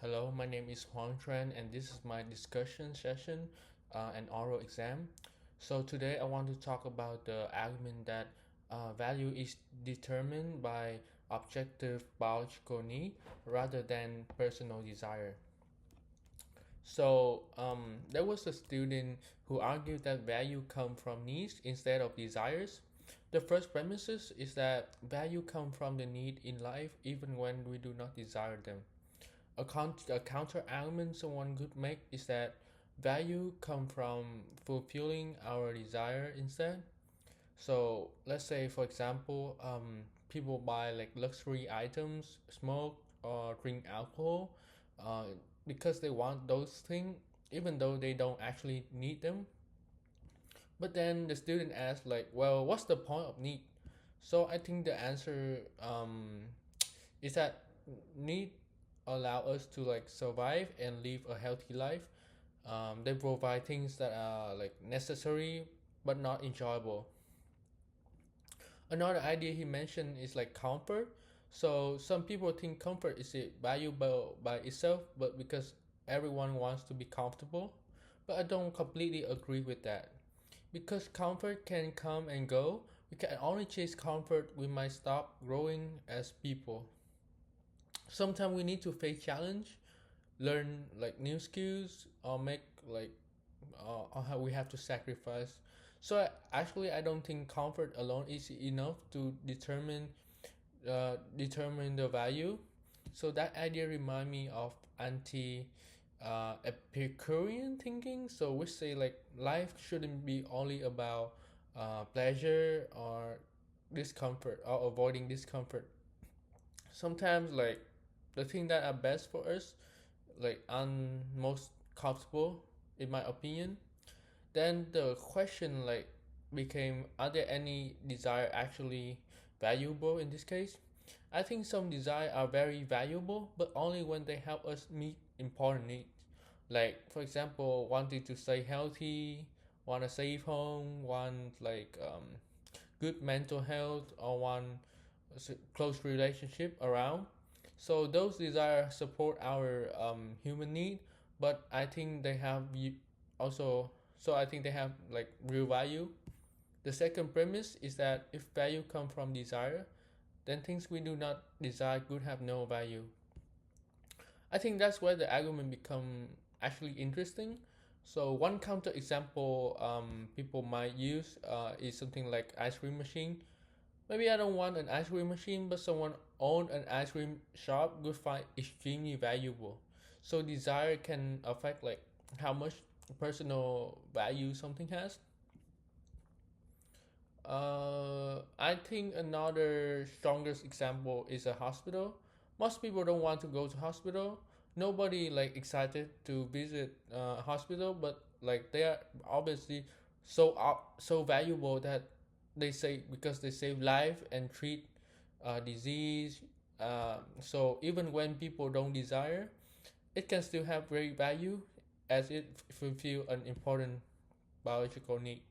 Hello, my name is Huang Tran, and this is my discussion session and oral exam. So today I want to talk about the argument that value is determined by objective biological need rather than personal desire. So there was a student who argued that value comes from needs instead of desires. The first premises is that value comes from the need in life even when we do not desire them. A counter argument someone could make is that value come from fulfilling our desire instead. So let's say, for example, people buy like luxury items, smoke or drink alcohol, uh, because they want those things, even though they don't actually need them. But then the student asks, like, well, what's the point of need? So I think the answer is that need allow us to like survive and live a healthy life. They provide things that are like necessary but not enjoyable. Another idea he mentioned is like comfort. So some people think comfort is valuable by itself, but because everyone wants to be comfortable. But I don't completely agree with that. Because comfort can come and go, we can only chase comfort, we might stop growing as people. Sometimes we need to face challenge, learn like new skills, or make like or how we have to sacrifice. So actually, I don't think comfort alone is enough to determine the value. So that idea remind me of anti Epicurean thinking. So we say like life shouldn't be only about pleasure or discomfort or avoiding discomfort. Sometimes like the thing that are best for us, like and most comfortable, in my opinion. Then the question like became, are there any desire actually valuable in this case? I think some desire are very valuable, but only when they help us meet important needs. Like for example, wanting to stay healthy, want a safe home, want like good mental health, or want a close relationship around. So those desires support our human need, but I think they have also. So I think they have like real value. The second premise is that if value come from desire, then things we do not desire could have no value. I think that's where the argument become actually interesting. So one counter example people might use is something like ice cream machine. Maybe I don't want an ice cream machine, but someone own an ice cream shop would find extremely valuable. So desire can affect like how much personal value something has. I think another strongest example is a hospital. Most people don't want to go to hospital. Nobody like excited to visit a hospital, but like they are obviously so valuable that they say because they save life and treat disease. So even when people don't desire, it can still have great value as it fulfill an important biological need.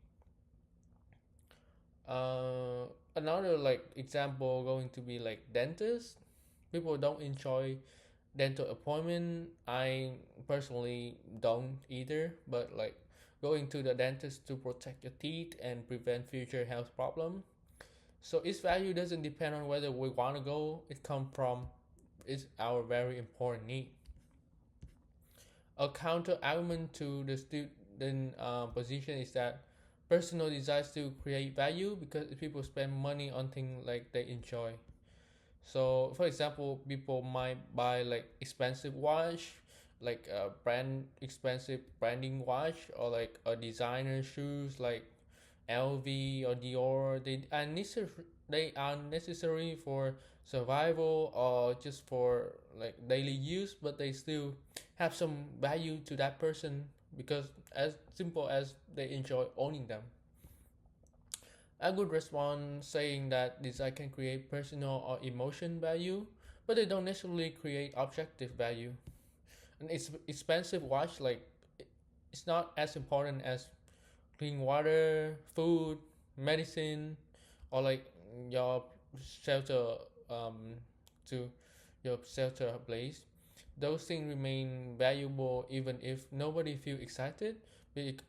Uh, Another like example going to be like dentist. People don't enjoy dental appointment. I personally don't either, but like going to the dentist to protect your teeth and prevent future health problem. So its value doesn't depend on whether we want to go. It come from it's our very important need. A counter argument to the student position is that personal desires to create value because people spend money on things like they enjoy. So, for example, people might buy like expensive watch, like a brand expensive branding watch, or like a designer shoes like LV or Dior. They are necessary for survival or just for like daily use, but they still have some value to that person because as simple as they enjoy owning them. I would respond saying that design can create personal or emotion value, but they don't necessarily create objective value. An expensive watch, like it's not as important as clean water, food, medicine, or like your shelter to your shelter place. those things remain valuable even if nobody feel excited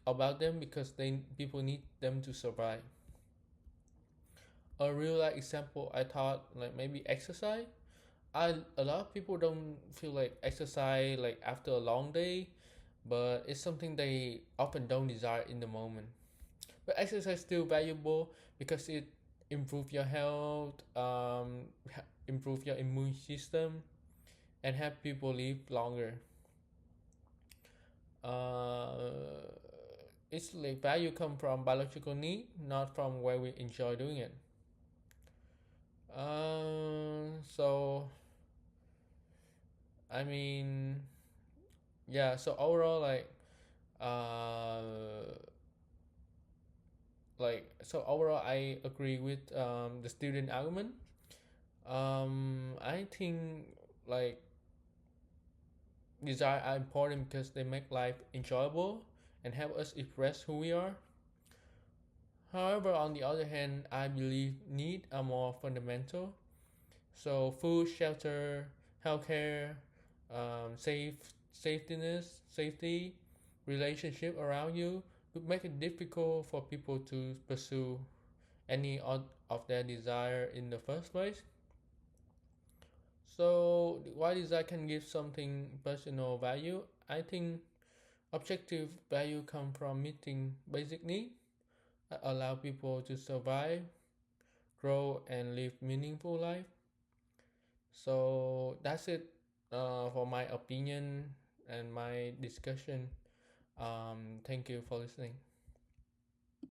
about them because they people need them to survive. A real life example I thought like maybe exercise. A lot of people don't feel like exercise like after a long day, but it's something they often don't desire in the moment. But exercise is still valuable because it improve your health, improve your immune system, and help people live longer. Uh, its like value come from biological need, not from where we enjoy doing it. So I mean, yeah. So overall, uh, so overall, I agree with the student argument. I think like desire are important because they make life enjoyable and help us express who we are. However, on the other hand, I believe needs are more fundamental. So food, shelter, healthcare, safety, relationship around you would make it difficult for people to pursue any of their desire in the first place. So why desire can give something personal value? I think objective value come from meeting basic needs that allow people to survive, grow, and live meaningful life. So that's it for my opinion and my discussion. Thank you for listening.